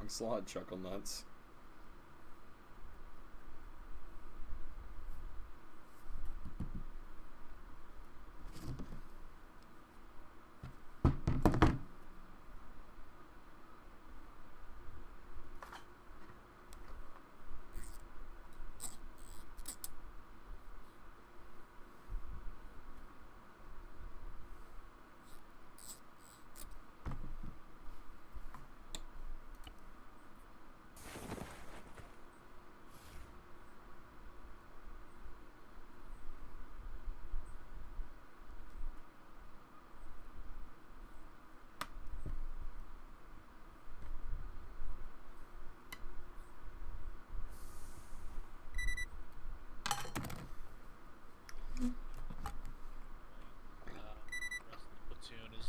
wrong slot, chuckle nuts.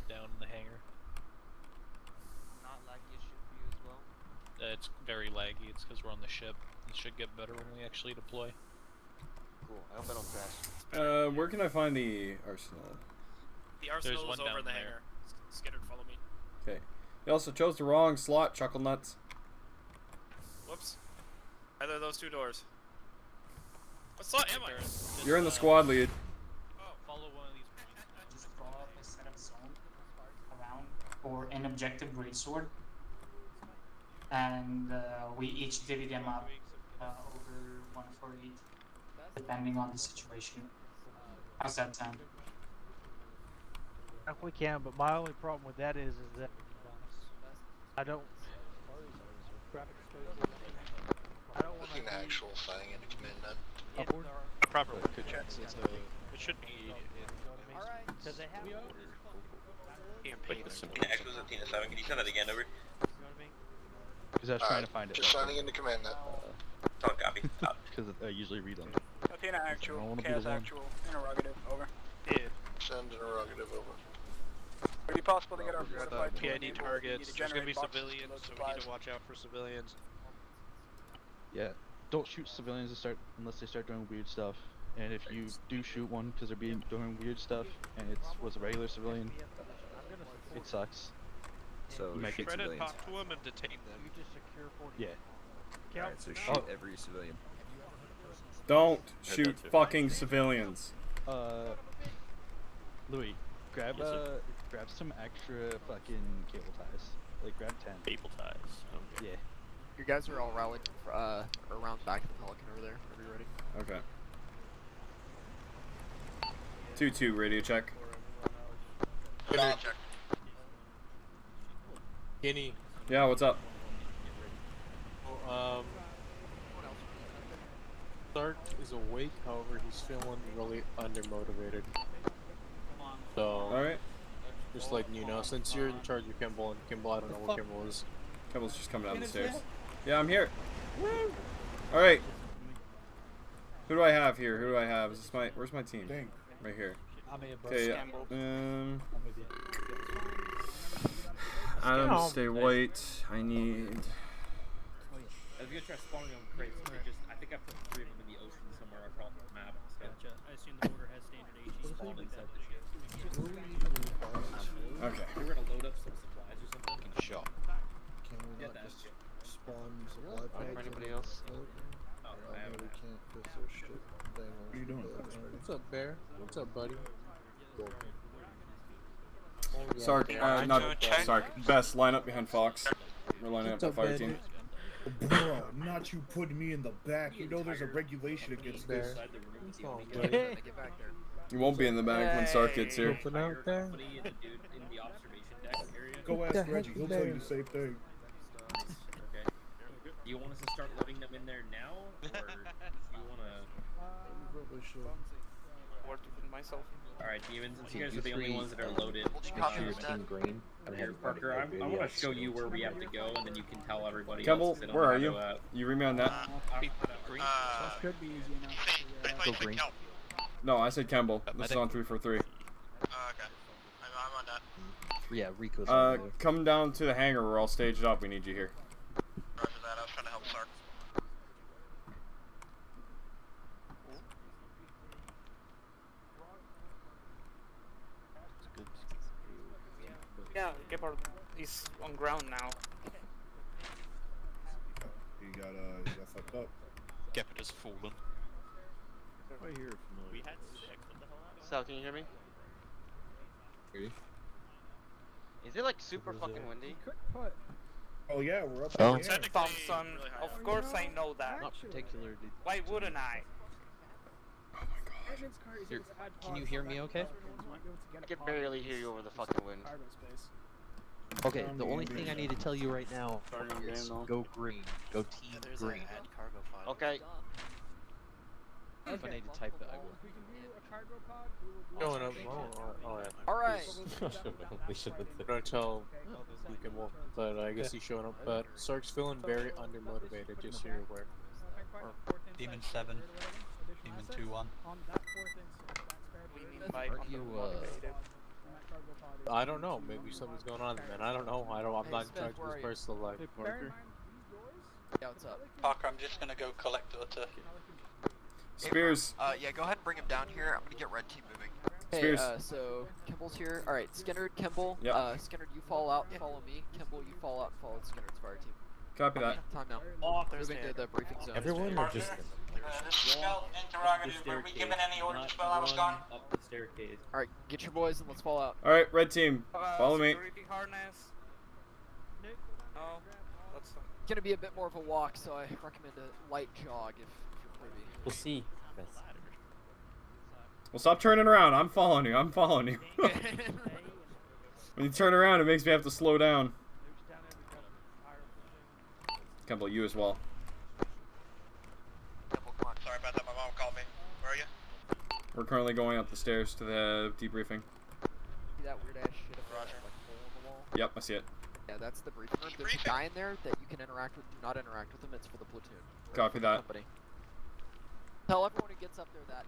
Down in the hangar. Not laggy issue for you as well? It's very laggy. It's because we're on the ship. It should get better when we actually deploy. Cool. I hope I don't crash. Where can I find the arsenal? The arsenal There's is one over in the down hangar. Skynyrd, follow me. Okay. You also chose the wrong slot, chuckle nuts. Whoops. Either of those two doors. What slot am I? You're in the squad lead. Oh. Follow one of these points. Just draw up a set of zone around for an objective greatsword, and we each divvy them up over 148, depending on the situation. How's that sound? If we can, but my only problem with that is that I don't want Looking at actual fighting in the command net. upward. Proper work checks. It should be. Because they have Actuals at Tina 7, can you send that again over? Because I was trying to find it. Just signing in the command net. Solid copy. Because I usually read them. Athena actual, Chaos actual, interrogative, over. Yeah. Send interrogative over. Would it be possible to get our fortified PID targets. There's going to be civilians, so we need to watch out for civilians. Yeah. Don't shoot civilians unless they start doing weird stuff. And if you do shoot one because they're doing weird stuff and it was a regular civilian, it sucks. So you might get Try to civilians. talk to them and detain them. Yeah. Alright, so shoot every civilian. Don't shoot fucking civilians. Louis, grab some extra fucking cable ties. Like grab 10. Cable ties. Okay. Yeah. You guys are all rallied around back of the Pelican over there. Are you ready? Okay. 2-2, radio check. Radio check. Guinea. Yeah, what's up? Stark is awake, however, he's feeling really undermotivated. So, Alright. just letting you know, since you're in charge of Kimball, and Kimball, I don't know where Kimball is. Kimball's just coming down the stairs. Yeah, I'm here. Alright. Who do I have here? Who do I have? Is this where's my team? Right here. Okay, Adam, stay white. I need... I was gonna try spawning them crates, but I think I put 3 of them in the ocean somewhere across the map. So. Gotcha. I assume the border has standard HE spawn inside the ship. Okay. We're gonna load up some supplies or something. Shot. Can we not just spawn supply For pads? anybody else? Oh, I haven't. We can't because there's shit. What are you doing? What's up, Bear? What's up, buddy? Sark, not Sark. Best, line up behind Fox. We're lining up the fire team. Bro, not you putting me in the back. You know there's a regulation against this. You won't be in the back when Sark gets here. Go ask Reggie, he'll tell you the same thing. Okay. Do you want us to start loading them in there now, or do you want to? Probably should. Or to put myself. Alright, demons, since you guys are the only ones that are loaded, green. Here, Parker, I want to show you where we have to go, and then you can tell everybody Campbell, else. where are you? You read me on that? Go green. No, I said Campbell. This is on 343. Okay. I'm on that. Yeah, Rico's come down to the hangar. We're all staged up. We need you here. Roger that. I was trying to help Sark. Yeah, Gepard, he's on ground now. he got fucked up. Gepard has fallen. I hear it We familiar. had 6. What the hell happened? Sal, can you hear me? Is it like super fucking windy? Oh yeah, we're up. Oh. in the air. Thompson, really high of up. course I know that. Not particularly. Why wouldn't I? Here, can you hear me okay? I can barely hear you over the fucking wind. Okay, the only thing I need to tell you right now is go green. Go team green. Okay. If I need to type it, I will. Going up. Oh, yeah. Alright. I'm gonna tell Deacon Wolf, but I guess he's showing up. But Sark's feeling very undermotivated, just so you're aware. Demon 7. Demon 2-1. By Aren't you, undermotivated. I don't know. Maybe something's going on, man. I don't know. I'm not in charge of his personal life. Yeah, what's up? Parker, I'm just gonna go collect daughter. Spears. Yeah, go ahead and bring him down here. I'm gonna get red team moving. Hey, Spears. so Kimball's here. Alright, Skynyrd, Kimball. Yep. Skynyrd, you fall out and follow me. Kimball, you fall out and follow Skynyrd's fire team. Copy that. Time now. Moving to the briefing zone. Everyone or just This is Scout interrogative. Were we given any orders while I was gone? up the staircase? Alright, get your boys and let's fall out. All right, red team, follow me. Security harness. No, that's It's gonna be a bit more of a walk, so I recommend a light jog if you're privy. We'll see. Well, stop turning around. I'm following you. I'm following you. When you turn around, it makes me have to slow down. Campbell, you as well. Sorry about that, my mom called me. Where are you? We're currently going up the stairs to the debriefing. See that weird ass shit up there, like hole in the wall? Yep, I see it. Yeah, that's the briefing room. There's a guy in there that you can interact with. Do not interact with him. It's for the platoon. Or Copy for the that. company. Tell everyone who gets up there that.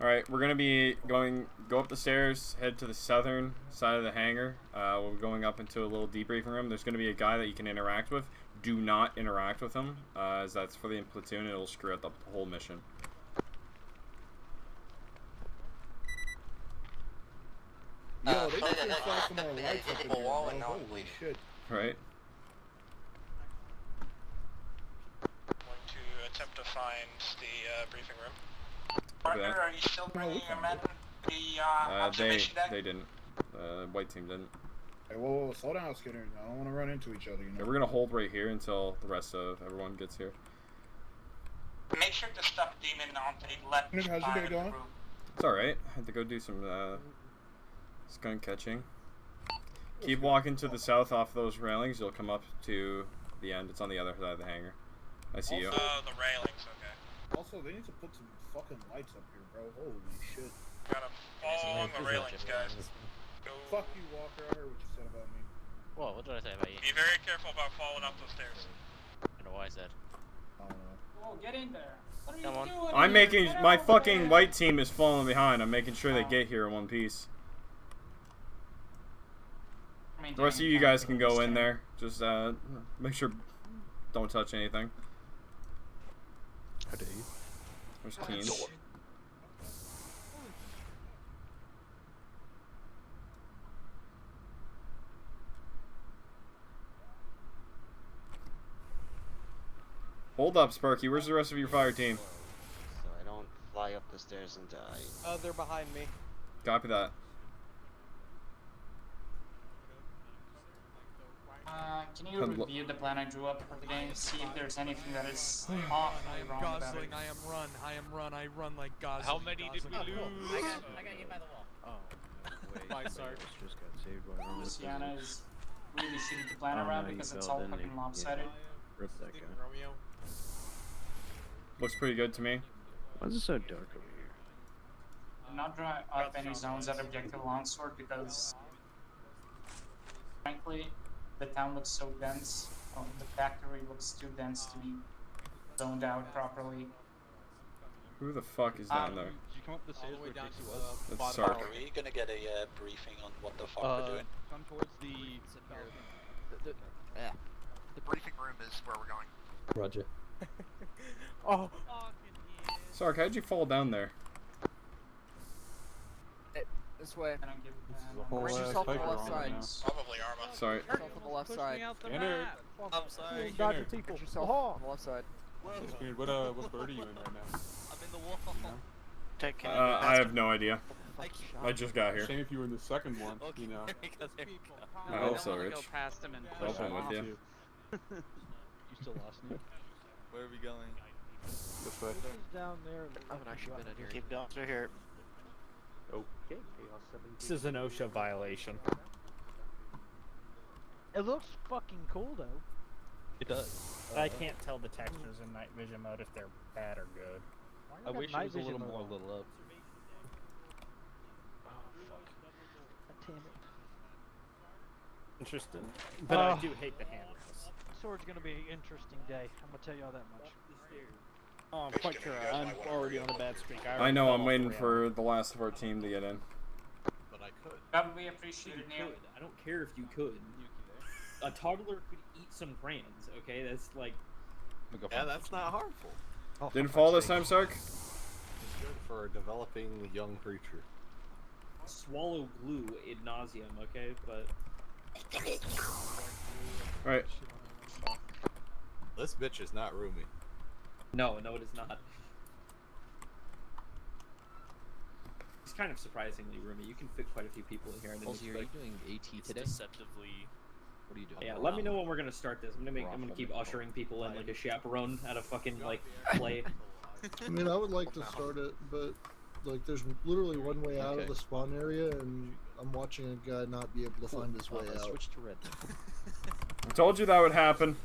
Alright, we're gonna be go up the stairs, head to the southern side of the hangar. We're going up into a little debriefing room. There's gonna be a guy that you can interact with. Do not interact with him, as that's for the platoon and it'll screw up the whole mission. Yo, they just installed some more lights up in there, bro. Holy shit. Right? Going to attempt to find the briefing room. Copy Partner, that. are you still bringing your men the observation deck? They didn't. White team didn't. Hey, whoa, slow down, Skynyrd. I don't want to run into each other, you know. Okay, we're gonna hold right here until the rest of everyone gets here. Make sure to stop Demon on the left How's your side day of the going? room. It's alright. I had to go do some skunk catching. Keep walking to the south off those railings. You'll come up to the end. It's on the other side of the hangar. I see you. Oh, the railings, okay. Also, they need to put some fucking lights up here, bro. Holy shit. Gotta fall along the railings, guys. Go. Fuck you, Walker. I heard what you said about me. Whoa, what did I say about you? Be very careful about falling up those stairs. I don't know why I said. I don't know. Oh, get in there. What are you Come on. doing? I'm here? making Get my over fucking there. white team is falling behind. I'm making sure they get here in one piece. The rest of you guys can go in there. Just make sure don't touch anything. How dare you? There's Keens. Hold up, Sparky. Where's the rest of your fire team? So I don't fly up the stairs and die. They're behind me. Copy that. Can you review the plan I drew up for the game? See if there's anything that is awfully wrong about it. I am run, I run like Gosling. How many did we lose? I got hit by the wall. Oh, wait. Bye, Sark. Just got saved by a Luciana is really shitty to plan Oh, around no, you because it's fell, all didn't fucking you? lopsided. Rip that guy. Romeo. Looks pretty good to me. Why is it so dark over here? Do not draw up any zones at Objective Longsword because, frankly, the town looks so dense. The factory looks too dense to be zoned out properly. Who the fuck is down there? Did you come up the stairs All the way where down Dixie to was? the That's bottom. Sark. Are we gonna get a briefing on what the fuck we're doing? Come towards the... The briefing room is where we're going. Roger. Oh, Sark, how'd you fall down there? This way. I don't give Brace yourself on the left side. Probably Arma. Sorry. Yourself on the left side. Skynyrd. I'm sorry. Dodging people. Brace yourself on the left side. Skynyrd, what bird are you in right now? I'm in the wall. I have no idea. I just got here. Shame if you were in the second one, you know. I hope so, Rich. Go past him and Hope I'm with you. You still lost me. Where are we going? This way. Down there. I haven't actually been in here. Keep going through here. Okay. This is an OSHA violation. It looks fucking cool though. It does. I can't tell the textures in night vision mode if they're bad or good. I wish it was a little more lit up. Oh fuck. God damn it. Interesting. But I do hate the handrails. Sword's gonna be an interesting day. I'm gonna tell you all that much. Oh, I'm quite sure. I'm already on a bad streak. I know. I'm waiting for the last of our team to get in. But I could. Probably appreciate it, Neil. I don't care if you could. A toddler could eat some crayons, okay? That's like... Yeah, that's not harmful. Oh, didn't fall this time, Sark? It's good for a developing young creature. Swallow glue ad nauseum, okay? But... Alright. This bitch is not roomy. No, it is not. It's kind of surprisingly roomy. You can fit quite a few people in here. And then Halsey, are you doing AT today? Deceptively. What are you doing? Yeah, let me know when we're gonna start this. I'm gonna keep ushering people in like a chaperone at a fucking like play. I mean, I would like to start it, but like, there's literally one way out of the spawn area, and I'm watching a guy not be able to find his way out. Switch to red. I told you that would happen.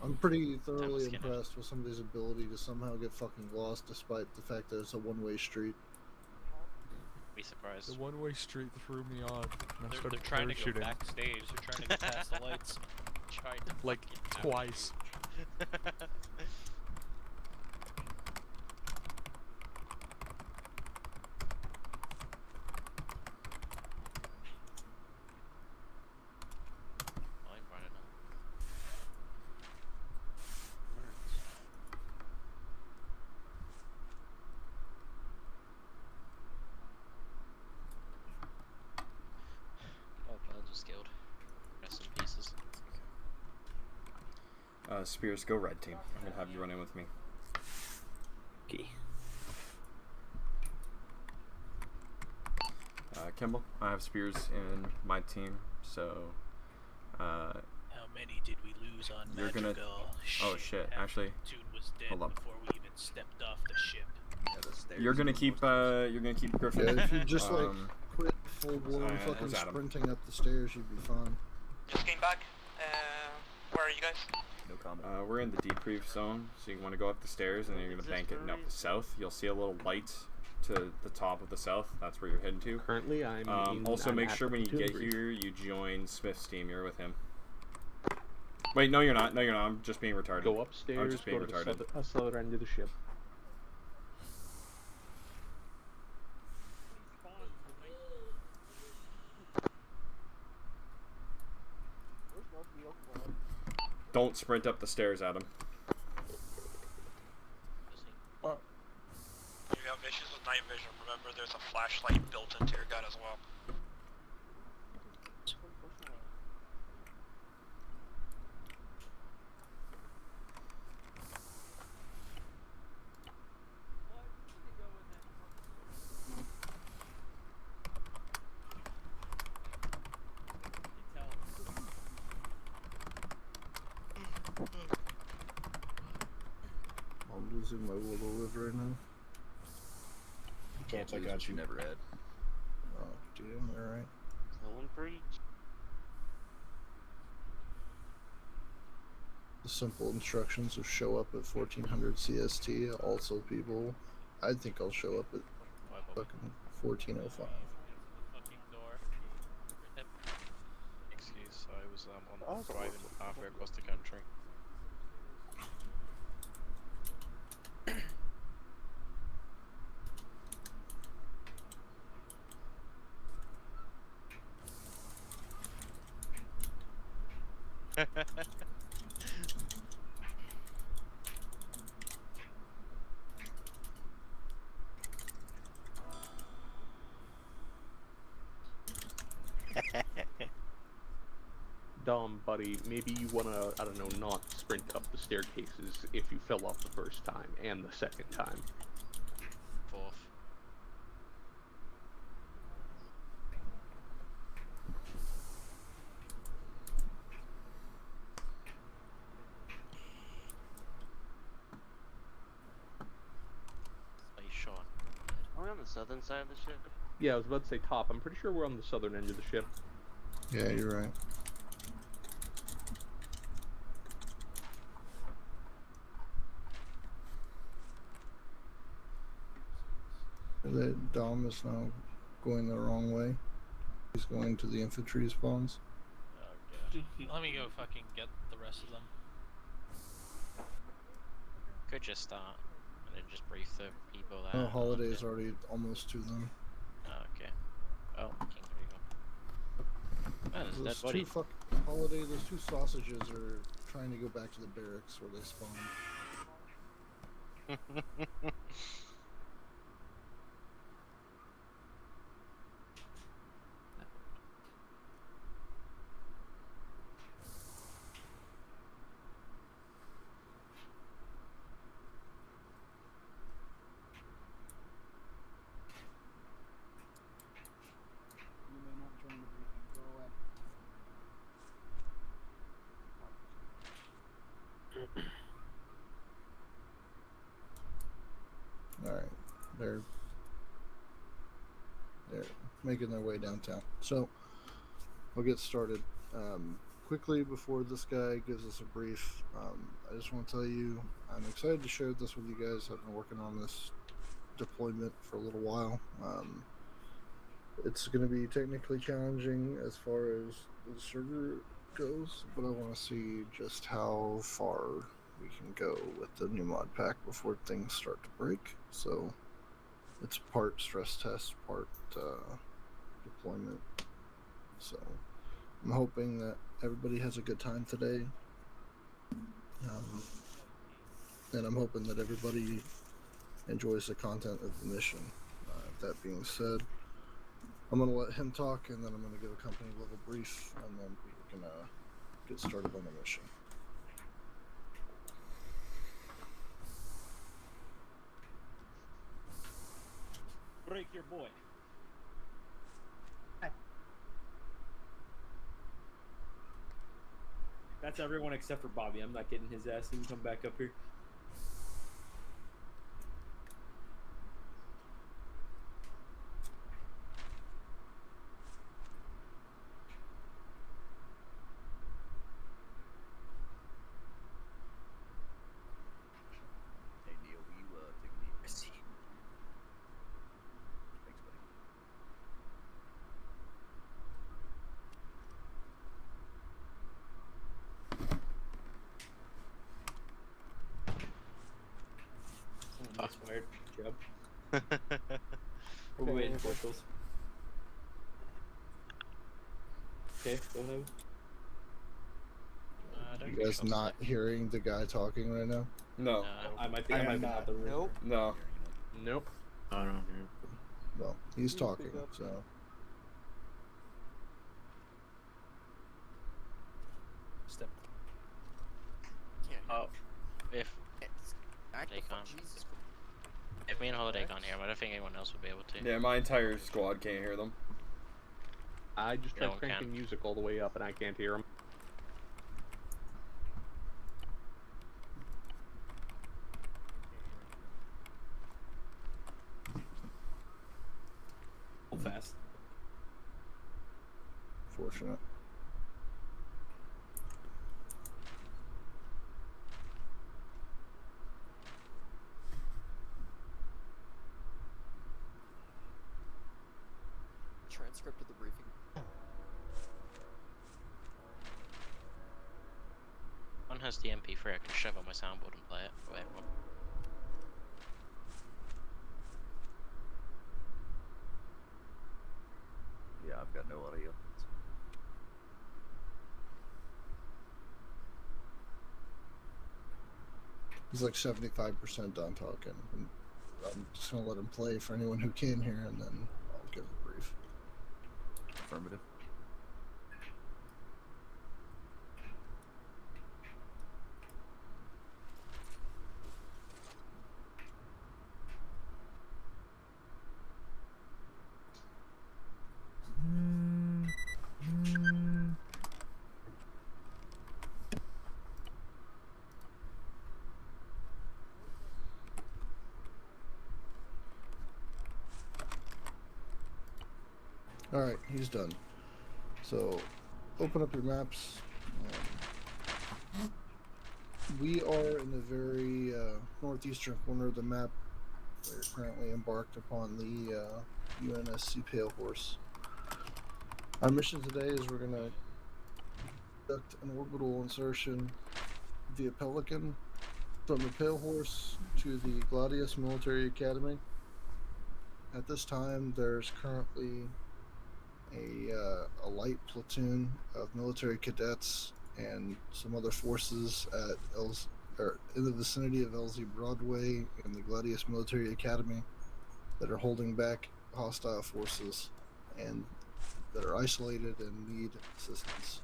I'm pretty thoroughly impressed with somebody's ability to somehow get fucking lost, despite the fact that it's a one-way street. Be surprised. The one-way street threw me off. They're trying to go backstage. They're trying to get past the lights. Like twice. Spears, go red team. I'm gonna have you run in with me. Okay. Kimball, I have Spears in my team, so how many did we lose on you're Madrigal? gonna. Oh shit! Actually, dude was dead hold up. before we even stepped off the ship. Yeah, you're gonna keep. You're gonna keep Griffin. Yeah, if you just like quit full-blown fucking sprinting up the stairs, you'd be fine. Just came back. Where are you guys? No comment. We're in the debrief zone, so you want to go up the stairs, and then you're gonna bank it up the south. You'll see a little light to the top of the south. That's where you're heading to. Currently, also, make sure when you get here, you join Smith's team. You're with him. Wait, no, you're not. No, you're not. I'm just being retarded. Go upstairs. I'm just being go retarded. to the southern end of the ship. Don't sprint up the stairs, Adam. If you have issues with night vision, remember there's a flashlight built into your gun as well. I'm losing my will to live right now. Can't lose what you never had. Oh, damn, alright. Someone preach. The simple instructions of show up at 1400 CST. Also, people, I think I'll show up at fucking 1405. Excuse, I was on driving halfway across the country. buddy, maybe you wanna, I don't know, not sprint up the staircases if you fell off the first time and the second time. Fourth. Space Sean. Are we on the southern side of the ship? Yeah, I was about to say top. I'm pretty sure we're on the southern end of the ship. Yeah, you're right. The Dom is now going the wrong way. He's going to the infantry spawns. Let me go fucking get the rest of them. Could just start and then just brief the people that. Holiday's already almost to them. Okay. Oh, King Regal. Oh, there's a dead Those body. two Holiday, those two sausages are trying to go back to the barracks where they spawned. You may not join the briefing. Go away. Alright, they're making their way downtown. So, we'll get started. Quickly, before this guy gives us a brief, I just want to tell you, I'm excited to share this with you guys. I've been working on this deployment for a little while. It's going to be technically challenging as far as the server goes, but I want to see just how far we can go with the new mod pack before things start to break. So it's part stress test, part deployment. So I'm hoping that everybody has a good time today. And I'm hoping that everybody enjoys the content of the mission. That being said, I'm going to let him talk, and then I'm going to give a company level brief, and then we're going to get started on the mission. Break your boy. That's everyone except for Bobby. I'm not getting his ass. He can come back up here. Hey Neil, will you take a knee? Thanks, buddy. That's weird. Good job. We're waiting for those. Okay, go ahead. You guys not hearing the guy talking right now? No. I might be out the room. Nope. No. Nope. I don't hear. Well, he's talking, so. Step. Oh, if Act they the fuck, can't. Jesus If me and Holiday can't hear him, I don't think anyone else would be able to. Yeah, my entire squad can't hear them. I just No tried one cranking can. music all the way up and I can't hear him. Fast. Fortunate. Transcript of the briefing. One has the MP3, I can shove on my soundboard and play it for everyone. Yeah, I've got no audio. He's like 75% done talking. And I'm just going to let him play for anyone who can hear, and then I'll give a brief. Affirmative. Alright, he's done. So, open up your maps. We are in the very northeastern corner of the map. We're currently embarked upon the UNSC Pale Horse. Our mission today is we're going to conduct an orbital insertion via Pelican from the Pale Horse to the Gladius Military Academy. At this time, there's currently a light platoon of military cadets and some other forces at in the vicinity of LZ Broadway and the Gladius Military Academy that are holding back hostile forces and that are isolated and need assistance.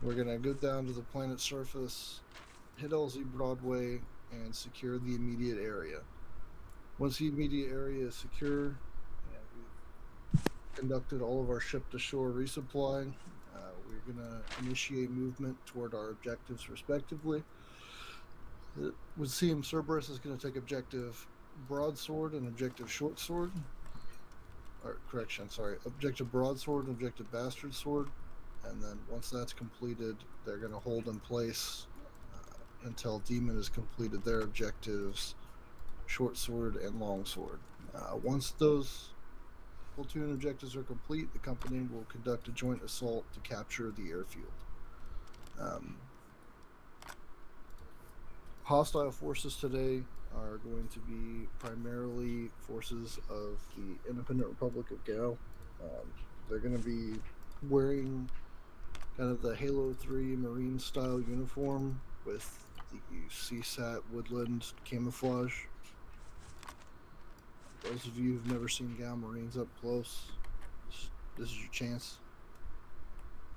We're going to go down to the planet's surface, hit LZ Broadway, and secure the immediate area. Once the immediate area is secure and we've conducted all of our ship-to-shore resupply, we're going to initiate movement toward our objectives respectively. With CM Cerberus is going to take objective broadsword and objective short sword. Objective broadsword and objective bastard sword. And then once that's completed, they're going to hold in place until Demon has completed their objectives, short sword and long sword. Once those platoon objectives are complete, the company will conduct a joint assault to capture the airfield. Hostile forces today are going to be primarily forces of the Independent Republic of Gao. They're going to be wearing kind of the Halo 3 Marine style uniform with the CSAT woodland camouflage. Those of you who've never seen Gao Marines up close, this is your chance.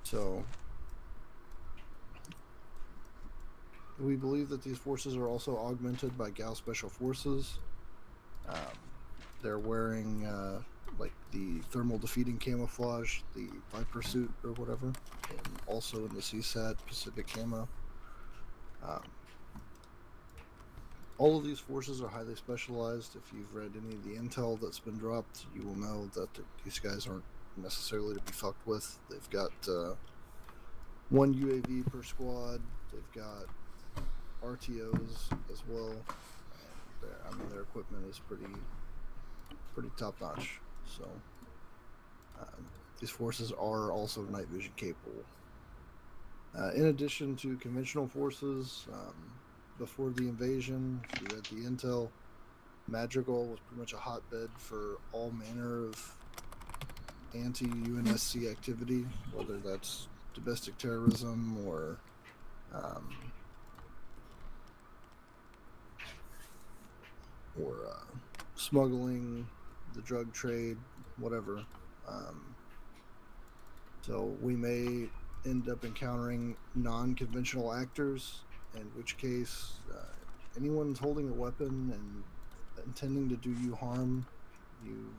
So, we believe that these forces are also augmented by Gao Special Forces. They're wearing like the thermal defeating camouflage, the Viper suit or whatever, and also in the CSAT Pacific camo. All of these forces are highly specialized. If you've read any of the intel that's been dropped, you will know that these guys aren't necessarily to be fucked with. They've got one UAV per squad. They've got RTOs as well. And their equipment is pretty top notch. So these forces are also night vision capable. In addition to conventional forces, before the invasion, if you read the intel, Madrigal was pretty much a hotbed for all manner of anti-UNSC activity, whether that's domestic terrorism or smuggling, the drug trade, whatever. So we may end up encountering non-conventional actors, in which case anyone's holding a weapon and intending to do you harm, you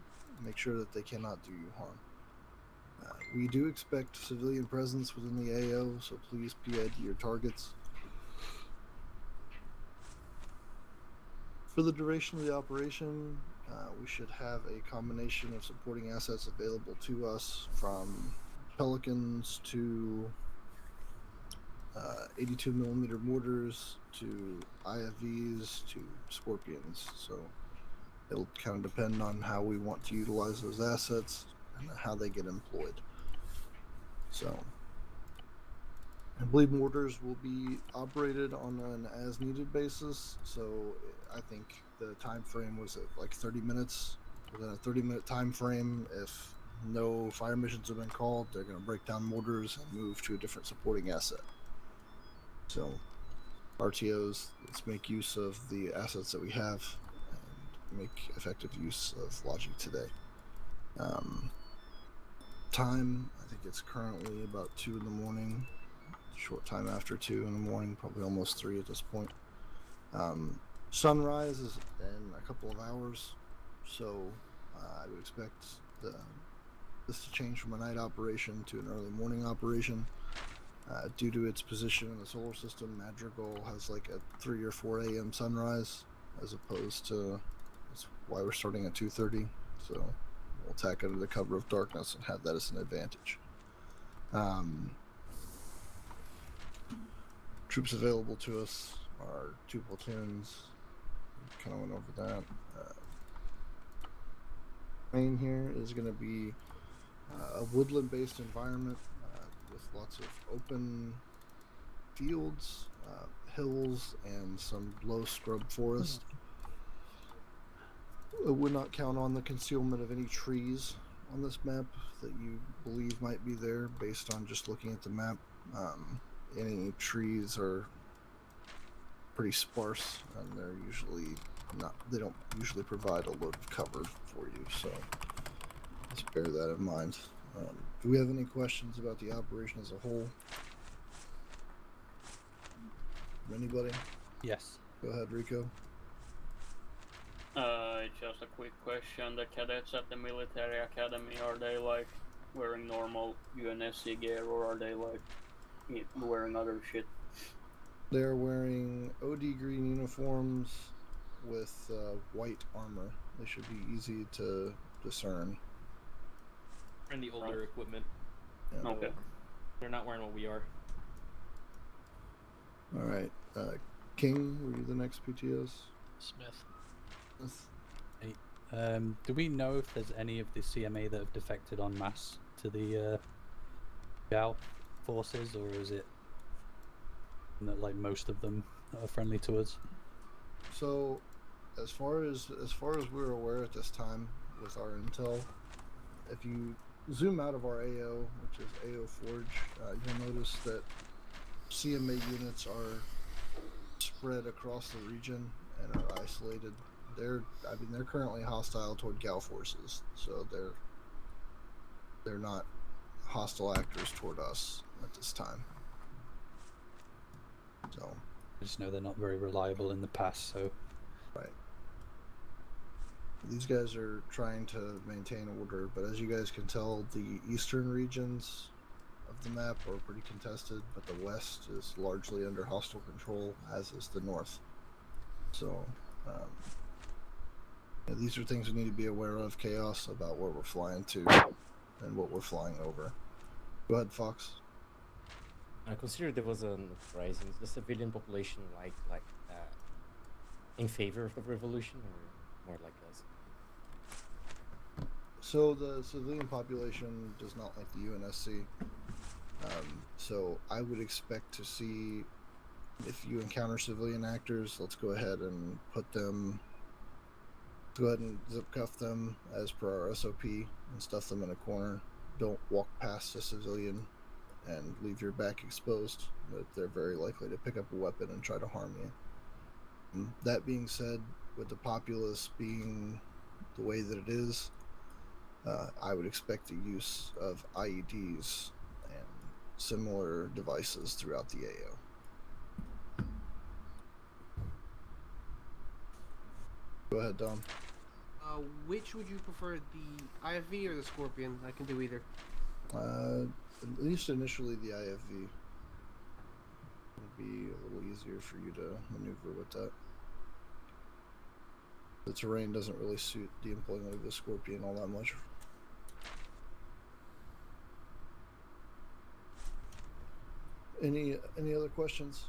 make sure that they cannot do you harm. We do expect civilian presence within the AO, so please PID your targets. For the duration of the operation, we should have a combination of supporting assets available to us, from Pelicans to 82mm mortars to IFVs to Scorpions. So it'll kind of depend on how we want to utilize those assets and how they get employed. So I believe mortars will be operated on an as-needed basis. So I think the time frame was at like 30 minutes. Within a 30-minute time frame, if no fire missions have been called, they're going to break down mortars and move to a different supporting asset. So RTOs, let's make use of the assets that we have and make effective use of logic today. Time, I think it's currently about 2 in the morning, short time after 2 in the morning, probably almost 3 at this point. Sunrise is in a couple of hours, so I would expect this to change from a night operation to an early morning operation. Due to its position in the solar system, Madrigal has like a 3 or 4 a.m. sunrise, as opposed to, that's why we're starting at 2:30. So we'll attack under the cover of darkness and have that as an advantage. Troops available to us are 2 platoons. Kind of went over that. Main here is going to be a woodland-based environment with lots of open fields, hills, and some low scrub forest. I would not count on the concealment of any trees on this map that you believe might be there based on just looking at the map. Any trees are pretty sparse, and they're usually they don't usually provide a load of cover for you, so just bear that in mind. Do we have any questions about the operation as a whole? Anybody? Yes. Go ahead, Rico. Just a quick question. The cadets at the military academy, are they like wearing normal UNSC gear, or are they like wearing other shit? They're wearing OD green uniforms with white armor. They should be easy to discern. And the older equipment. Yeah. Okay. They're not wearing what we are. All right. King, were you the next PTS? Smith. Hey, do we know if there's any of the CMA that have defected en masse to the Gal forces, or is it that like most of them are friendly to us? So, as far as we're aware at this time with our intel, if you zoom out of our AO, which is AO Forge, you'll notice that CMA units are spread across the region and are isolated. They're currently hostile toward Gal forces, so they're not hostile actors toward us at this time. So I just know they're not very reliable in the past, so. Right. These guys are trying to maintain order, but as you guys can tell, the eastern regions of the map are pretty contested, but the west is largely under hostile control, as is the north. So, these are things we need to be aware of, Chaos, about where we're flying to and what we're flying over. Go ahead, Fox. I consider there was an uprising. Is the civilian population in favor of the revolution, or more like us? So the civilian population does not like the UNSC. So I would expect to see, if you encounter civilian actors, let's go ahead and zip cuff them as per our SOP and stuff them in a corner. Don't walk past a civilian and leave your back exposed. But they're very likely to pick up a weapon and try to harm you. That being said, with the populace being the way that it is, I would expect the use of IEDs and similar devices throughout the AO. Go ahead, Dom. Which would you prefer, the IFV or the Scorpion? I can do either. At least initially the IFV would be a little easier for you to maneuver with that. The terrain doesn't really suit the employment of the Scorpion all that much. Any other questions?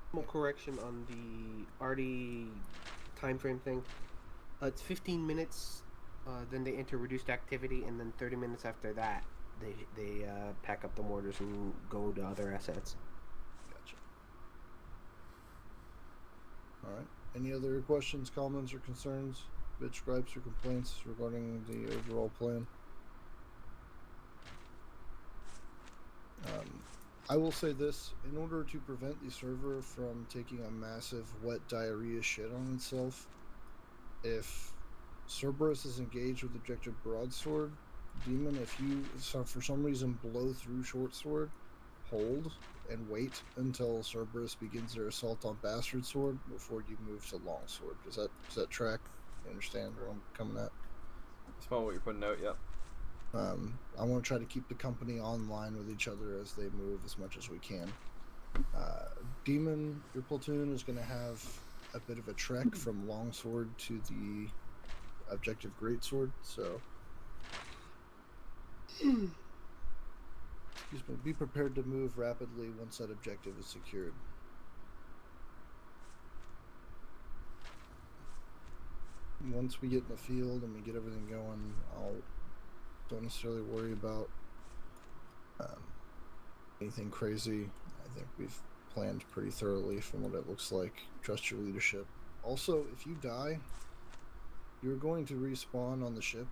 Small correction on the RD time frame thing. It's 15 minutes, then they enter reduced activity, and then 30 minutes after that, they pack up the mortars and go to other assets. Gotcha. All right. Any other questions, comments, or concerns, bitch, gripes, or complaints regarding the overall plan? I will say this: in order to prevent the server from taking a massive wet diarrhea shit on itself, if Cerberus is engaged with objective broadsword, Demon, if you for some reason blow through short sword, hold and wait until Cerberus begins their assault on bastard sword before you move to long sword. Does that track? You understand where I'm coming at? Smell what you're putting out. Yep. I want to try to keep the company online with each other as they move as much as we can. Demon, your platoon is going to have a bit of a trek from longsword to the objective greatsword, so excuse me, be prepared to move rapidly once that objective is secured. Once we get in the field and we get everything going, don't necessarily worry about anything crazy. I think we've planned pretty thoroughly from what it looks like. Trust your leadership. Also, if you die, you're going to respawn on the ship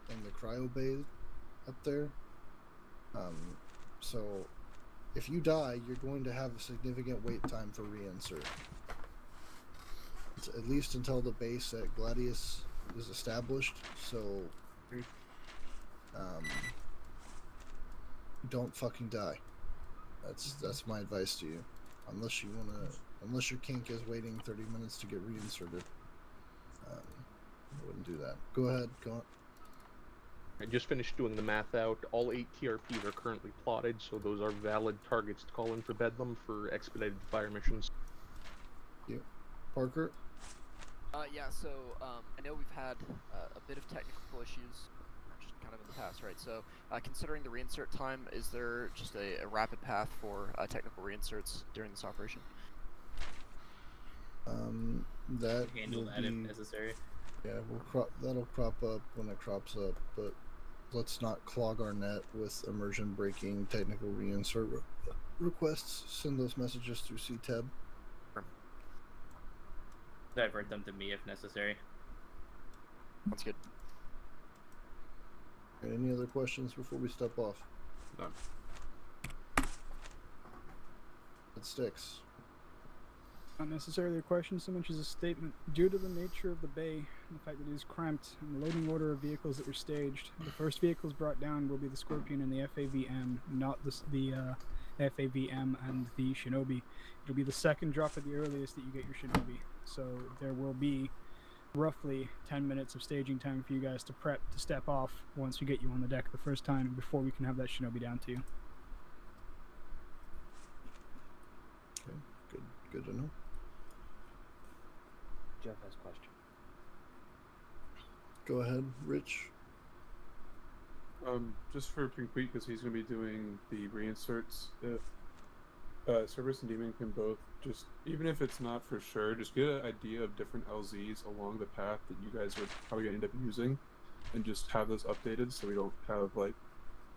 in the cryo bay up there. So if you die, you're going to have a significant wait time for reinsert. It's at least until the base at Gladius is established. So don't fucking die. That's my advice to you. Unless your kink is waiting 30 minutes to get reinserted. I wouldn't do that. Go ahead, go on. I just finished doing the math out. All 8 TRPs are currently plotted, so those are valid targets to call in for Bedlam for expedited fire missions. Thank you. Parker? Yeah, so I know we've had a bit of technical issues just kind of in the past, right? So considering the reinsert time, is there just a rapid path for technical reinserts during this operation? That handle will that be, if necessary. Yeah, that'll crop up when it crops up, but let's not clog our net with immersion breaking technical reinsert requests. Send those messages through CTEB. Divert them to me if necessary. That's good. Any other questions before we step off? None. It sticks. Not necessarily a question so much as a statement. Due to the nature of the bay and the fact that it is cramped and the loading order of vehicles that were staged, the first vehicles brought down will be the Scorpion and the FAVM, not the FAVM and the Shinobi. It'll be the second drop at the earliest that you get your Shinobi. So there will be roughly 10 minutes of staging time for you guys to prep to step off once we get you on the deck the first time before we can have that Shinobi down to you. Okay, good to know. Jeff has a question. Go ahead, Rich. Just for Pinquit, because he's going to be doing the reinserts, if Cerberus and Demon can both just, even if it's not for sure, just get an idea of different LZs along the path that you guys are probably going to end up using, and just have those updated so we don't have, like,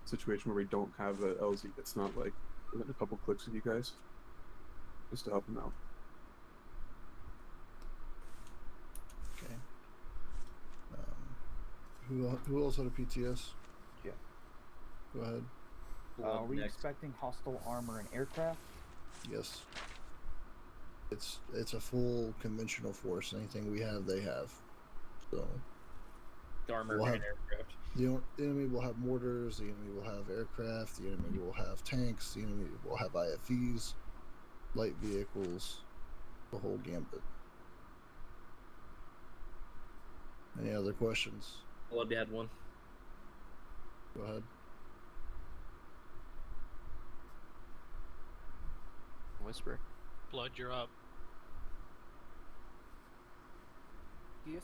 a situation where we don't have a LZ that's not, like, within a couple clicks of you guys, just to help them out. Okay. Who else had a PTS? Yeah. Go ahead. Are we expecting hostile armor and aircraft? Yes. It's a full conventional force. Anything we have, they have. So Armor we'll and have, aircraft. the enemy will have mortars. The enemy will have aircraft. The enemy will have tanks. The enemy will have IFVs, light vehicles, the whole gambit. Any other questions? Well, I had one. Go ahead. Whisper. Blood, you're up. Yes.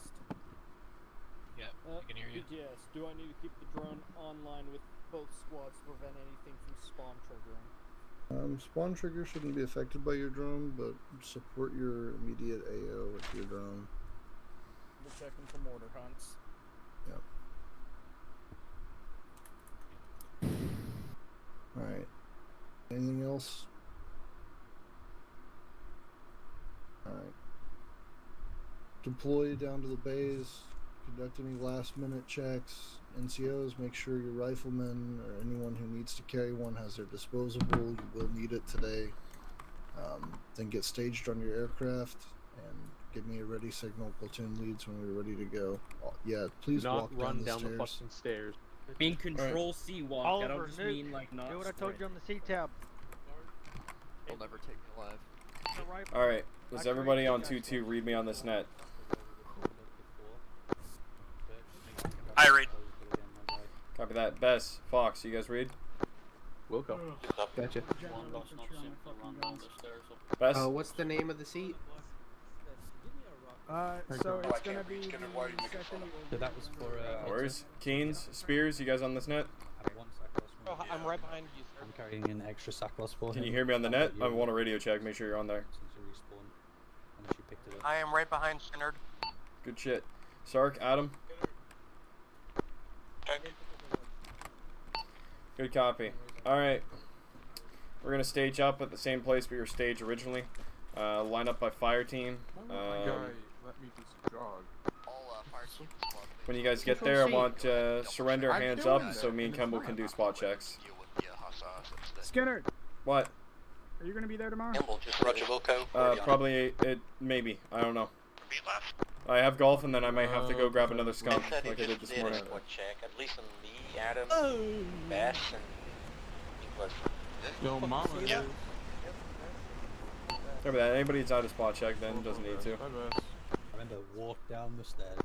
Yeah, I can hear you. Yes. Do I need to keep the drone online with both squads to prevent anything from spawn triggering? Spawn trigger shouldn't be affected by your drone, but support your immediate AO with your drone. We're checking for mortar hunts. Yep. Alright. Anything else? Alright. Deploy down to the bays. Conduct any last minute checks. NCOs, make sure your rifleman or anyone who needs to carry one has their disposable. You will need it today. Then get staged on your aircraft and give me a ready signal, platoon leads, when we're ready to go. Yeah, please Do not walk run down down the the stairs. fucking stairs. Being control C walk. I Oliver, don't just Nuke, mean like not. do what I told you on the C tab. They'll never take me alive. Alright, does everybody on 2-2 read me on this net? I read. Copy that. Bess, Fox, you guys read? We'll go. Gotcha. Bess? What's the name of the seat? So it's gonna be the second. So that was for. Where's Keynes, Spears? You guys on this net? Oh, I'm right behind you, sir. I'm carrying an extra Sacros for him. Can you hear me on the net? I want a radio check. Make sure you're on there. I am right behind Skynyrd. Good shit. Sark, Adam. Good copy. Alright. We're going to stage up at the same place we were staged originally. Line up by fire team. Guy, let me just jog. When you guys get there, I want surrender hands up so me and Kemble can do spot checks. Skynyrd, What? are you gonna be there tomorrow? Roger Wilco. Probably, maybe. I don't know. I have golf and then I might have to go grab another skunk like I did this morning. Check. At least on me, Adam, Bass, and Nicholas. Yo, mama. Yeah. Remember that, anybody that's out of spot check then doesn't need to. I'm going to walk down the stairs.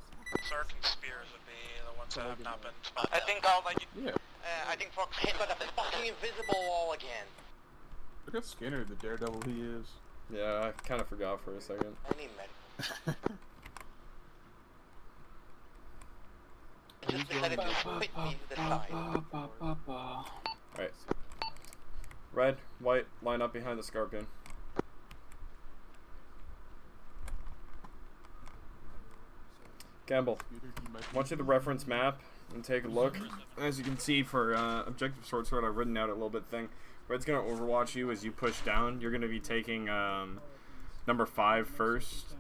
Sark and Spears would be the ones that have not been spotted. I think all like. Yeah. I think fuck got the fucking invisible wall again. Look at Skynyrd, the daredevil he is. Yeah, I kind of forgot for a second. I need med. Just decided to put me to the side. Alright. Red, white, line up behind the Scorpion. Gamble, I want you to reference map and take a look. As you can see for objective short sword, I've written out a little bit thing. Red's going to overwatch you as you push down. You're going to be taking number 5 first,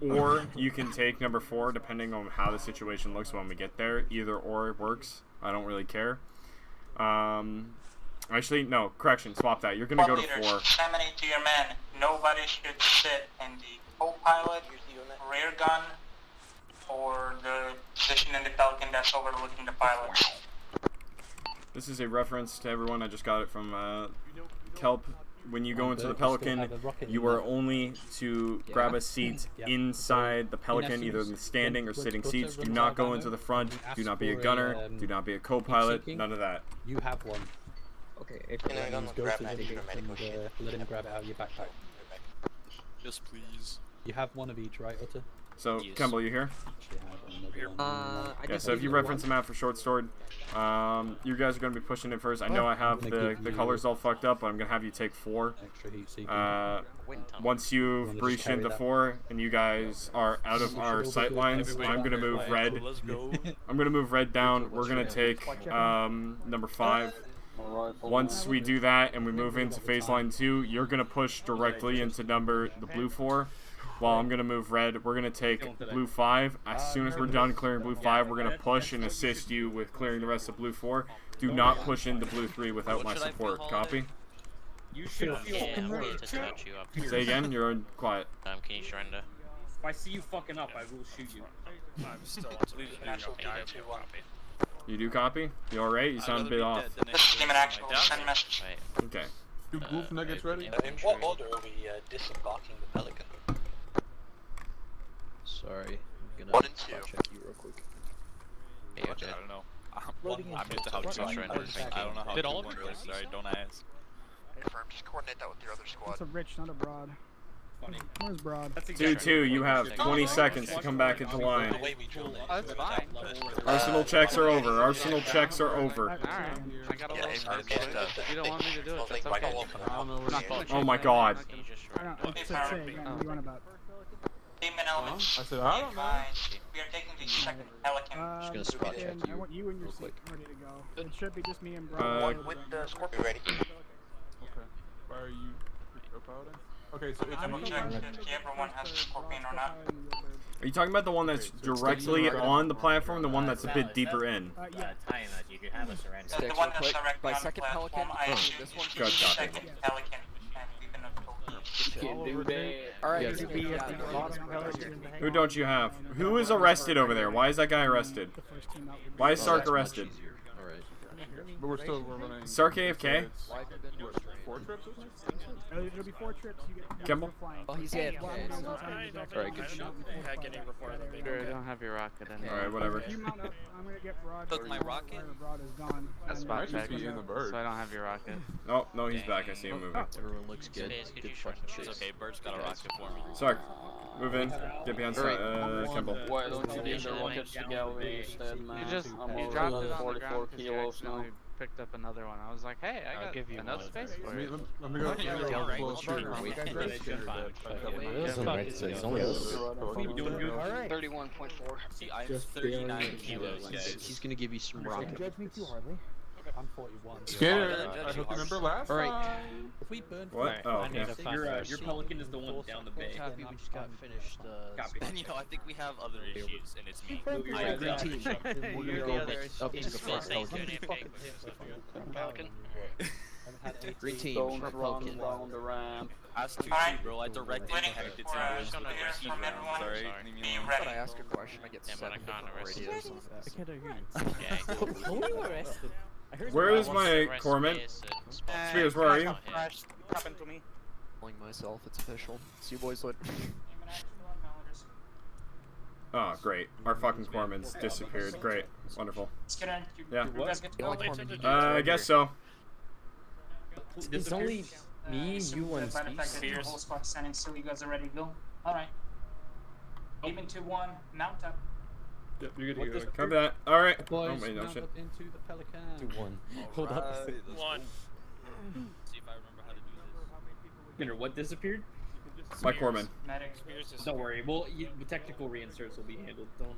or you can take number 4 depending on how the situation looks when we get there. Either or works. I don't really care. Actually, no, correction, swap that. You're going to go to 4. Disseminate to your men. Nobody should sit in the co-pilot, rear gun, or the position in the Pelican that's overlooking the pilot. This is a reference to everyone. I just got it from Kelp. When you go into the Pelican, you are only to grab a seat inside the Pelican, either in the standing or sitting seats. Do not go into the front. Do not be a gunner. Do not be a co-pilot. None of that. You have one. Okay, Go to the gate and let him grab it out of your backpack. Yes, please. You have one of each, right, Utter? So, Kemble, you here? Yeah, so if you reference the map for short sword, you guys are going to be pushing it first. I know I have the colors all fucked up, but I'm going to have you take 4. Once you've breached into 4 and you guys are out of our sight lines, I'm going to move red. I'm going to move red down. We're going to take number 5. Once we do that and we move into phase line 2, you're going to push directly into the blue 4. While I'm going to move red, we're going to take blue 5. As soon as we're done clearing blue 5, we're going to push and assist you with clearing the rest of blue 4. Do not push into blue 3 without my support. Copy? You should Say again? You're quiet. Can you surrender? If I see you fucking up, I will shoot you. I'm still on You do copy? You alright? You sound a bit off. This is team in action. Send message. Okay. Do Wolf Nuggets ready? In what order are we disembarking the Pelican? Sorry, I'm What gonna did you? check you real quick. I don't know. I'm used to how to surrender. I don't know how to work this. Sorry, don't ask. Confirm. Just coordinate that with your other squad. It's a rich, not a broad. Where's broad? 2-2, you have 20 seconds to come back into line. Oh, that's fine. Arsenal checks are over. Arsenal checks are over. Alright. I got a little if you don't want me to do it, that's okay. Oh my god. Team in elements. I said, I don't know. We are taking the second Pelican. Just gonna spot check I you want you and your real seat quick. ready to go. It should be just me and broad. With the Scorpion ready. Okay. Why are you about it? Okay, so it's Double me check and- if everyone has a Scorpion or not. Are you talking about the one that's directly on the platform, the one that's a bit deeper in? Yeah. You could have a surrender. The one that's directly By on the second platform, Pelican, I assume this is one the Good copy. second Pelican. And we've been Alright, Yes. you be at the bottom Pelican. Who don't you have? Who is arrested over there? Why is that guy arrested? Why is Sark arrested? Alright. But we're running. Sark AFK? What, 4 trips or something? It'll be 4 trips. You get Kemble? flying. Well, he's AFK. Alright, good shot. Sure, I don't have your rocket anymore. Alright, whatever. If you mount up, I'm gonna get broad. Took my rocket? Broad is gone. That's Might spot just check. be in the bird. So I don't have your rocket. Oh, no, he's back. I see him moving. Everyone looks good. Good fucking chase. It's okay, Bird's got a rocket for me. Sark, Move in. Get behind Kimball. Why don't you give the rockets to Gallery instead, man? You just I'm you already dropped it on the 44 ground because you kilos now. accidentally picked up another one. I was like, hey, I got enough space for it. Let me go closer. It's only us. 31.4. See, I'm 39 kilos, guys. He's gonna give you some rockets. Judge me too hardly. I'm 41. Skynyrd, I hope you remember last time. If we burn What? Oh, okay. Your Pelican is the one down the bay. Copy, we just got finished. Copy. And you know, I think we have other issues, and it's me. Green team. We're gonna go up to the front. Pelican. Green team. Don't run down the ramp. Ask you, bro. I directly connected to you. Sorry. But I ask a question, I get 7 radios on this. I can't hear you. Who were you arrested? Where is my corpsman? Spears, where are you? Happened to me. Calling myself, it's official. See you boys later. Oh, great. Our fucking corpsman's disappeared. Great. Wonderful. Yeah. I guess so. It's only me, you, and Spears. The whole squad standing still. You guys are ready to go? Alright. Even to 1, mount up. Yep, you're good to go. Copy that. Alright. Boys, Oh, wait, no mount shit. up into the Pelican. to 1. Hold up. 1. See if I remember how to do this. What disappeared? My corpsman. Don't worry. Well, the technical reinserts will be handled. Don't.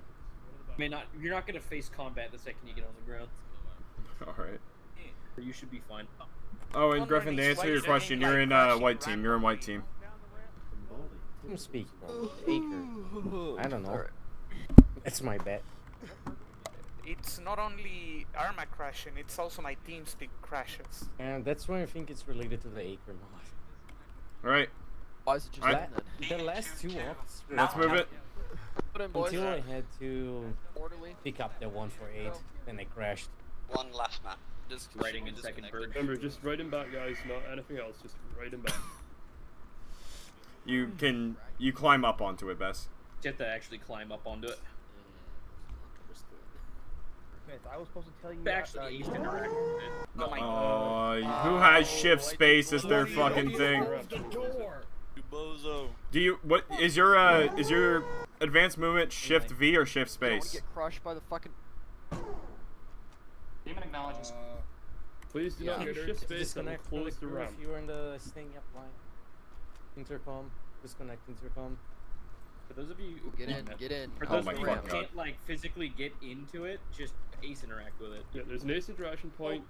You're not gonna face combat the second you get on the ground. Alright. You should be fine. Oh, and Griffin, to answer your question, you're in white team. You're in white team. I'm speaking on Acre. I don't know. That's my bet. It's not only Arma crashing, it's also my team stick crashes. And that's why I think it's related to the Acre mod. Alright. Why is it just Alright. The last 2 ops. Let's move it. Until I had to pick up the 148, then I crashed. One last map. Just writing in second bird. Remember, just write him back, guys. Not anything else. Just write him back. You climb up onto it, Bess. You have to actually climb up onto it. Smith, I was supposed to tell you. Actually, you can interact with it. Who has shift space as their fucking thing? Bozo. Do you? What is your advanced movement shift V or shift space? Get crushed by the fucking. Demon acknowledges. Please do not shift space and close the ramp. If you're in the staying up line. Intercom. Disconnect intercom. For those of you who get in. For those of you who can't like physically get into it, just ace interact with it. Yeah, there's an ace interaction point.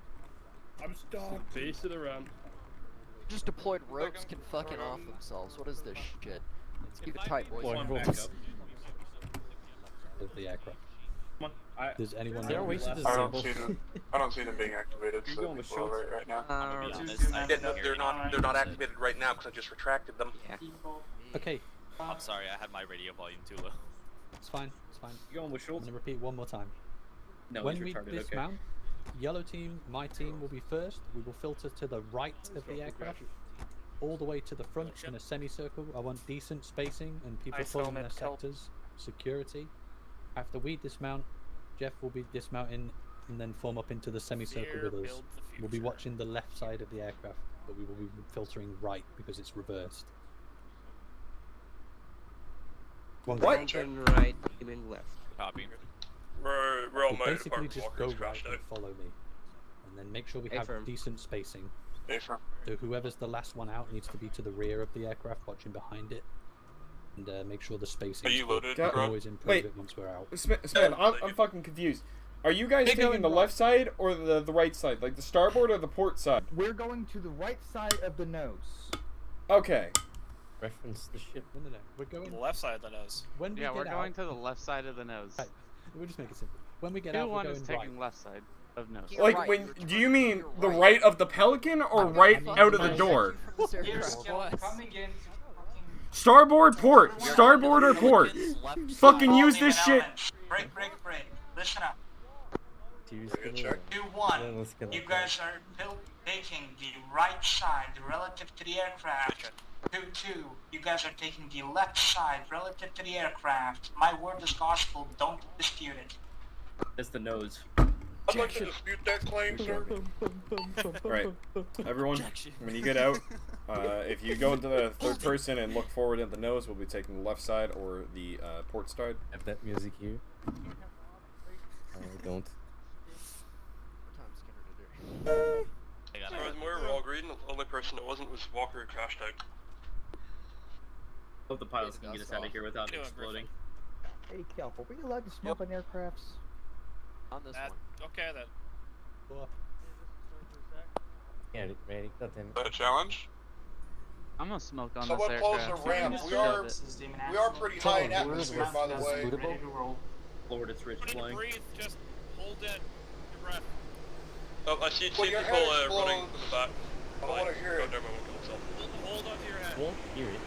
I'm stuck. Base of the ramp. Just deployed ropes can fucking off themselves. What is this shit? Let's keep it tight, boys. Of the aircraft. Come on. Does anyone There are ways to I don't disable. see them. I don't see them being activated. You're So going with people are shields? right now. They're not activated right now because I just retracted them. Okay. I'm sorry, I had my radio volume too low. It's fine. It's fine. You going with I'm Schultz? gonna repeat one more time. No, When he's we retarded. dismount, yellow team, my team will be first. We will filter to the right of the aircraft, all the way to the front in a semicircle. I want decent spacing and people following their sectors. Security. After we dismount, Jeff will be dismounting and then form up into the semicircle with us. We'll be watching the left side of the aircraft, but we will be filtering right because it's reversed. What? Right, aiming left. Copy. We're all We'll basically just go right and follow me, and then make sure we have decent spacing. So whoever's the last one out needs to be to the rear of the aircraft, watching behind it, and make sure the spacing. Are you loaded, We can bro? always improve Wait. it once we're out. Span, I'm fucking confused. Are you guys taking the left side or the right side? Like the starboard or the port side? We're going to the right side of the nose. Okay. Reference the ship. No. We're going. The left side of the nose. When we Yeah, get we're going out, to the left side of the nose. Right. We'll just make it simple. When we get out, we're 2-1 going is right. taking left side of nose. Like do you mean the right of the Pelican or right out of the door? Starboard port. Starboard or port. Fucking use this shit. Break. Listen up. 2-1. You guys are taking the right side relative to the aircraft. 2-2. You guys are taking the left side relative to the aircraft. My word is gospel. Don't dispute it. That's the nose. I'd like to dispute that claim, sir. Right, everyone, when you get out, if you go into the third person and look forward at the nose, we'll be taking the left side or the port side. Have that music here. I don't. As far as we're all agreed, the only person that wasn't was Walker crash tag. Hope the pilots can get us out of here without exploding. Hey, Kelp, are we allowed to smoke on aircrafts? On this one. Okay then. Yeah, ready? Got them. Is that a challenge? I'm gonna smoke on Someone this close aircraft. the ramp. We are pretty high in atmosphere, by the way. Lord, it's rich flying. Breathe, just hold it. Your breath. Oh, I see people running from the back. I want to hear it. Hold on to your head. Won't hear it.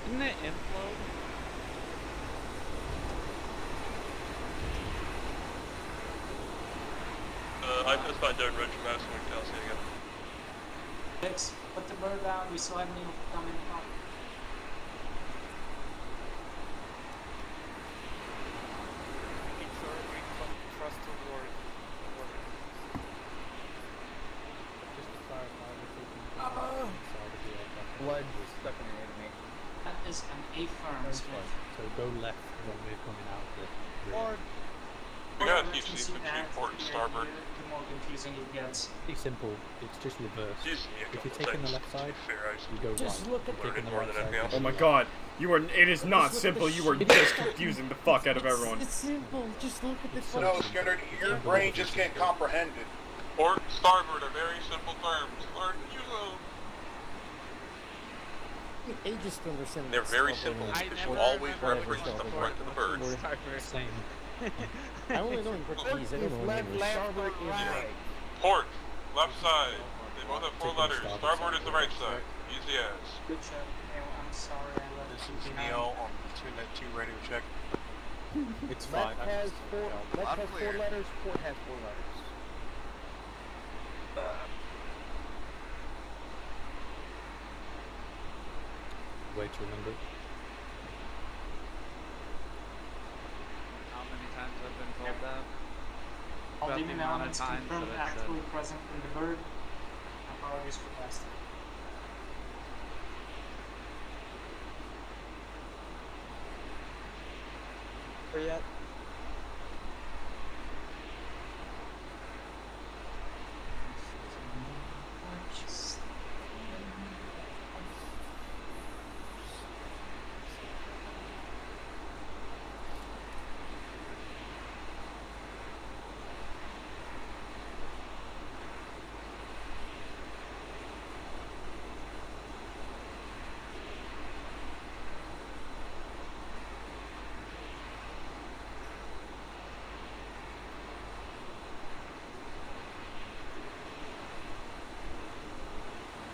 Didn't it implode? I just find down Ridge from Mouse and Kelsey again. Next, put the bird down, we still have an eagle coming up. Make sure we trust the Lord. Blood was stuck in the animation. That is an A-firm. So go left when we're coming out the Or We got a few seats between port and starboard. The more confusing it gets. Pretty simple. It's just reverse. Excuse me, If you're taking the left side, you go Just right. look at If you're taking the right side, Oh my god, you are. It is not simple. You are just confusing the fuck out of everyone. It's simple. Just look at the no, Skynyrd, your brain just can't comprehend it. Port and starboard are very simple terms. Learn to use them. I just don't understand. They're very simple. You should always reference the front of the birds. Same. I only know in Portuguese. I don't know in English. Starboard is right. Port, left side. They both have 4 letters. Starboard is the right side. Easy as. Good job. I'm sorry I let This you is behind. Neil on 2 radio check. It's fine. Left has 4 letters, port has 4 letters. Way to remember. How many times I've been told that? All About the demon amount of elements times confirmed that I've said. actually present in the bird. Apologies for casting. Where yet?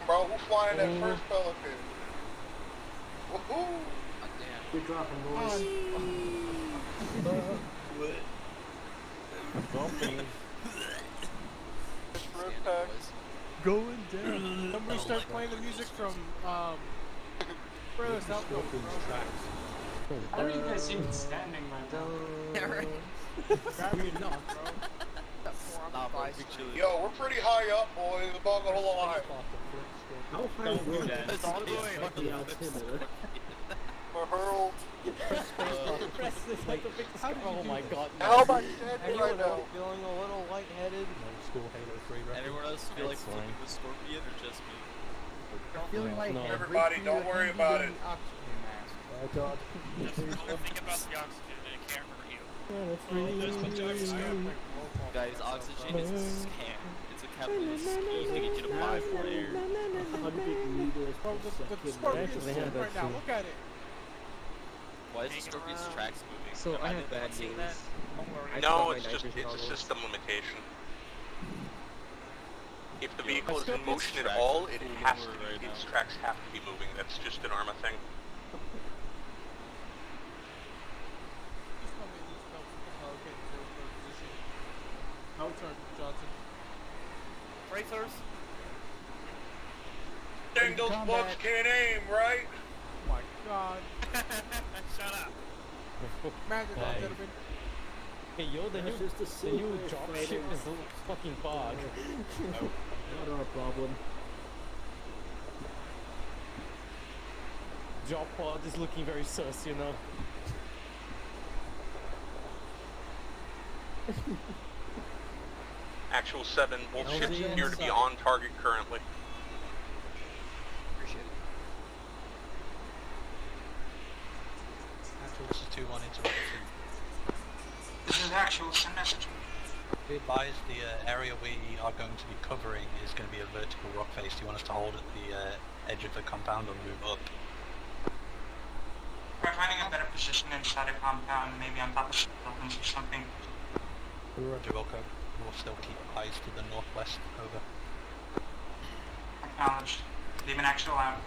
Bro, who's flying that first Pelican? Woohoo! Good dropping, boys. Going down. Somebody start playing the music from further south. How are you guys even standing right now? Yeah, right. Probably not, bro. Yo, we're pretty high up, boys. I'm not gonna lie. Don't do that. For hurl. Oh my god. How am I standing right now? Feeling a little lightheaded. School Halo 3 reference. Anyone else feel like flipping the Scorpion or just me? Feeling like Everybody, don't worry about it. Oh god. Just don't think about the oxygen, it can't hurt you. Guys, oxygen is a scam. It's a capitalist scheme to get you to buy more air. Bro, the Scorpion's right now. Look at it. Why is the Scorpion's tracks moving? So I have bad seen news. that? No, it's just, it's a system limitation. If the vehicle is in motion at all, its tracks have to be moving. That's just an ARMA thing. No turn, Johnson. Racers. Dang, those bugs can't aim, right? Oh my god. Shut up. Magic, gentlemen. Hey, yo, the new drop ship is fucking bug. Not our problem. Drop pod is looking very sus, you know. Actual 7, both ships appear to be on target currently. Appreciate it. Actual, this is 2-1 interruption. This is actual, send message. Be advised, the area we are going to be covering is going to be a vertical rock face. Do you want us to hold at the edge of the compound or move up? We're finding a better position inside a compound, maybe on top of some buildings or something. Roger, Wilco. We'll still keep eyes to the northwest. Over. Acknowledged. Leaving actual out.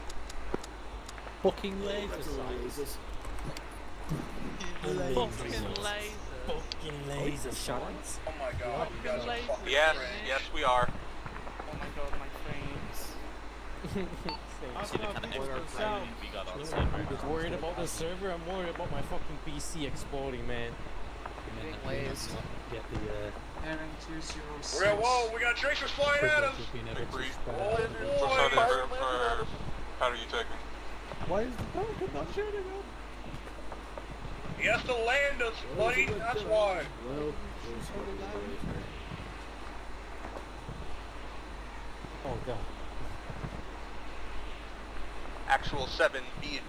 Fucking laser sights. Fucking laser shots. Oh my god, you guys are fucking yes, we are. Oh my god, my frames. See the kind of expert planning we got on set right now. Worried about the server, I'm worried about my fucking PC exploding, man. Being lased. Get the Airing 206. We're at wall, we got tracers flying at us! How are you taking? Why is the Falcon not shooting him? He has to land us, buddy, that's why. Well, oh god. Actual 7, be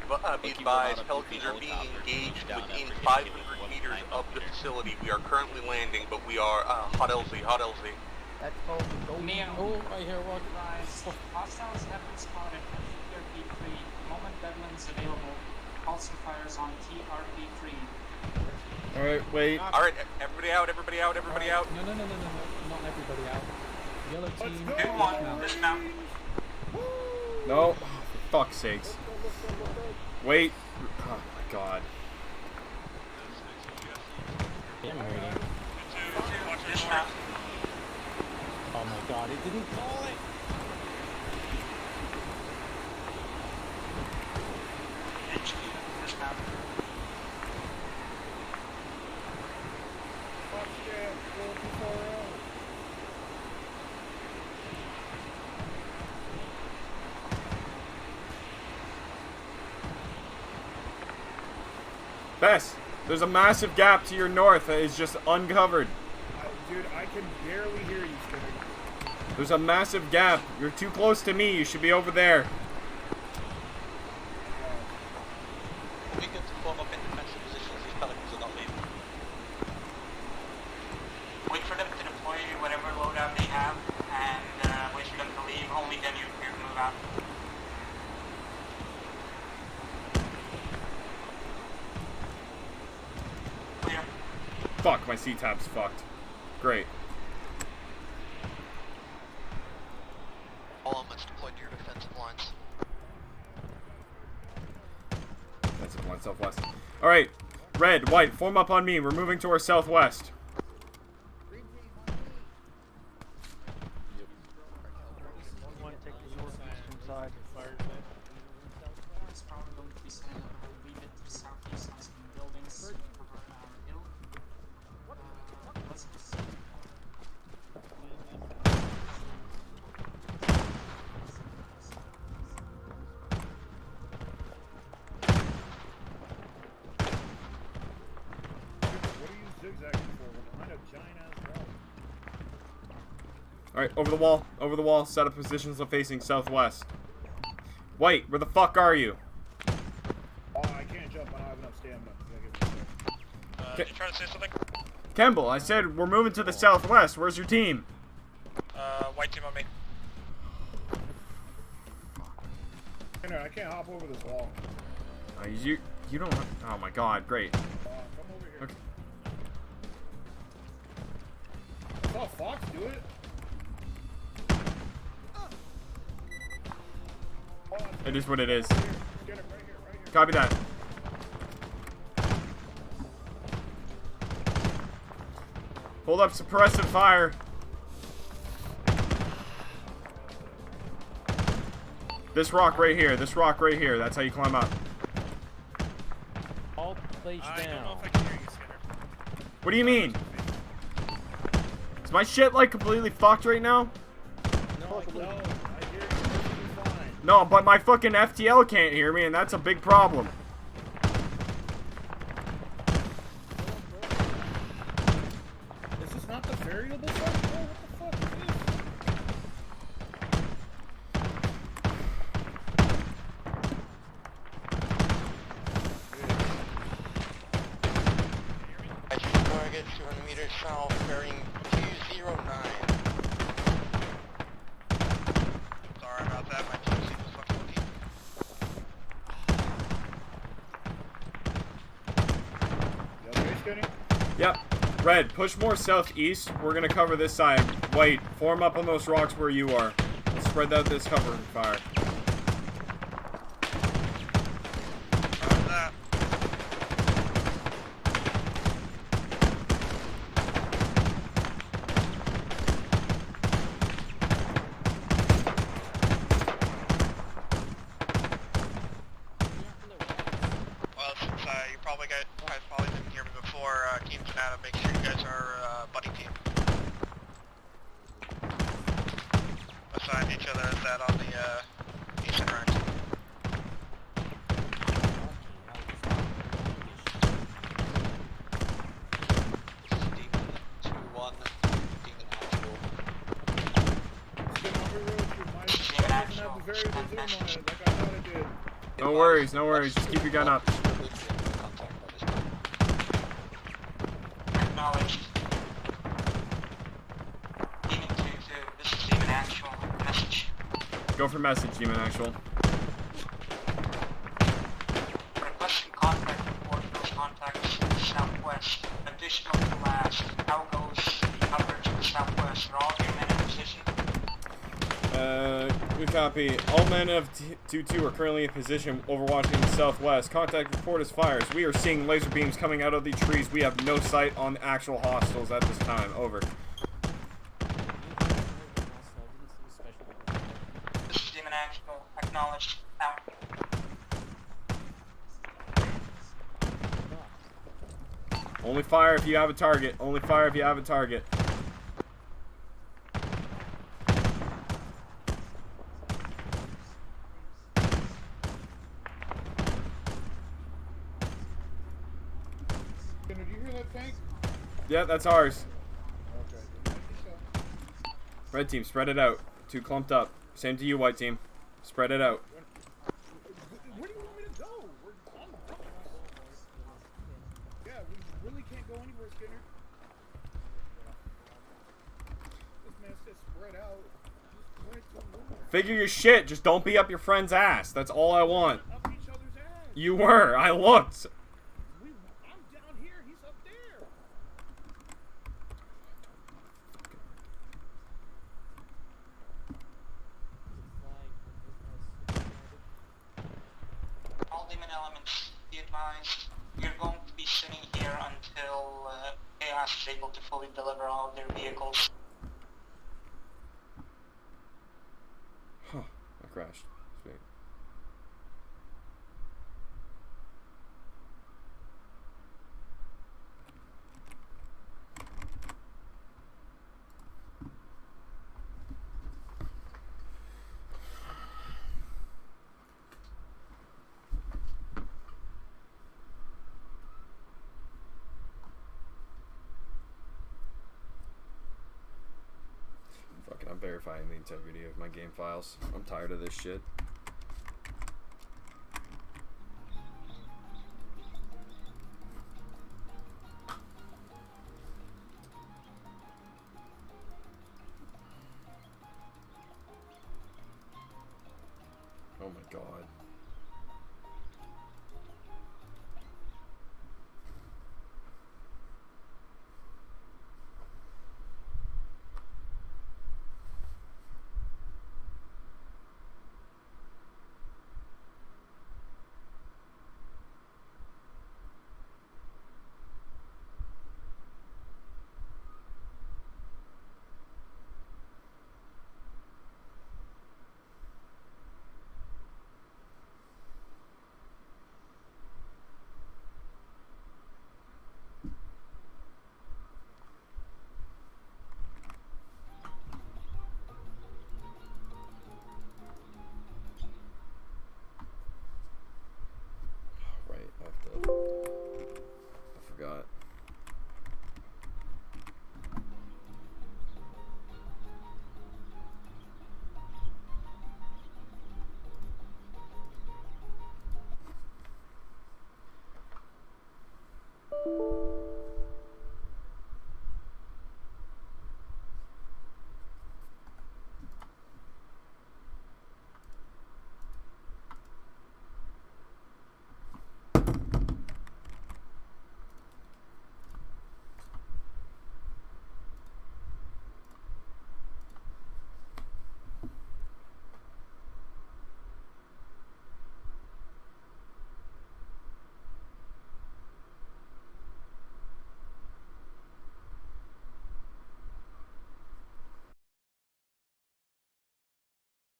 advised, Pelicans are being engaged within 500 meters of the facility. We are currently landing, but we are, hot LZ. That's called Neon. Oh, I hear one. Hostiles have been spotted at TRP-3. Moment Bedlands available. Also fires on TRP-3. Alright, wait. Alright, everybody out. No, not everybody out. Yellow team. Good one, dismount. No. For fuck's sakes. Wait. Oh my god. Dismount. Oh my god, it didn't call it! HQ, dismount. Bess, there's a massive gap to your north that is just uncovered. dude, I can barely hear you, Skynyrd. There's a massive gap. You're too close to me. You should be over there. We get to form up in defensive positions. These Pelicans are not leaving. Wait for them to deploy whatever loadout they have, and wait for them to leave. Only then you can move out. Clear. Fuck, my C-tab's fucked. Great. All elements deployed to your defensive lines. Defensive line southwest. Alright. Red, white, form up on me. We're moving to our southwest. One take the northeastern side. It's probably going to be sent over a wee bit to the southeast on some buildings to cover our hill. Let's see. What are you zigzagging for? We're behind a giant-ass wall. Alright, over the wall. Over the wall. Set up positions facing southwest. White, where the fuck are you? Oh, I can't jump. I don't have enough stamina. You trying to say something? Kemble, I said we're moving to the southwest. Where's your team? White team on me. Skynyrd, I can't hop over this wall. You don't. Oh my god, great. Come over here. Okay. I saw Fox do it. It is what it is. Skynyrd, right here. Copy that. Hold up suppressive fire. This rock right here. This rock right here. That's how you climb up. All place down. What do you mean? Is my shit like completely fucked right now? No, I hear you perfectly fine. No, but my fucking FTL can't hear me, and that's a big problem. Is this not the variable fuck? Oh, what the fuck is this? Target 200 meters south, bearing 209. Sorry about that, my team seems fucking You okay, Skinny? Yep. Red, push more southeast. We're gonna cover this side. White, form up on those rocks where you are. Let's spread out this cover fire. How's that? Well, since you guys probably didn't hear me before, Team Canada, make sure you guys are buddy team. Beside each other is that on the eastern range. No worries, no worries. Just keep your gun up. Acknowledged. Demon 2-2, this is Demon Actual. Message. Go for message, Demon Actual. Requesting contact report those contacts to the southwest. Additional to last. How goes the coverage in the southwest? Are all your men in position? Good copy. All men of 2-2 are currently in position overwatching the southwest. Contact report is fires. We are seeing laser beams coming out of the trees. We have no sight on actual hostiles at this time. Over. This is Demon Actual. Acknowledged. Out. Only fire if you have a target. Only fire if you have a target. Did you hear that tank? Yeah, that's ours. Okay. Red team, spread it out. 2 clumped up. Same to you, white team. Spread it out. Where do you want me to go? We're on the road. Yeah, we really can't go anywhere, Skinner. This man said spread out. Just point to the room. Figure your shit. Just don't be up your friend's ass. That's all I want. Up each other's ass. You were. I looked. I'm down here. He's up there. All demon elements, be advised, you're going to be sitting here until Chaos is able to fully deliver all of their vehicles. Huh. I crashed. Sweet. Fucking, I'm verifying the integrity of my game files. I'm tired of this shit.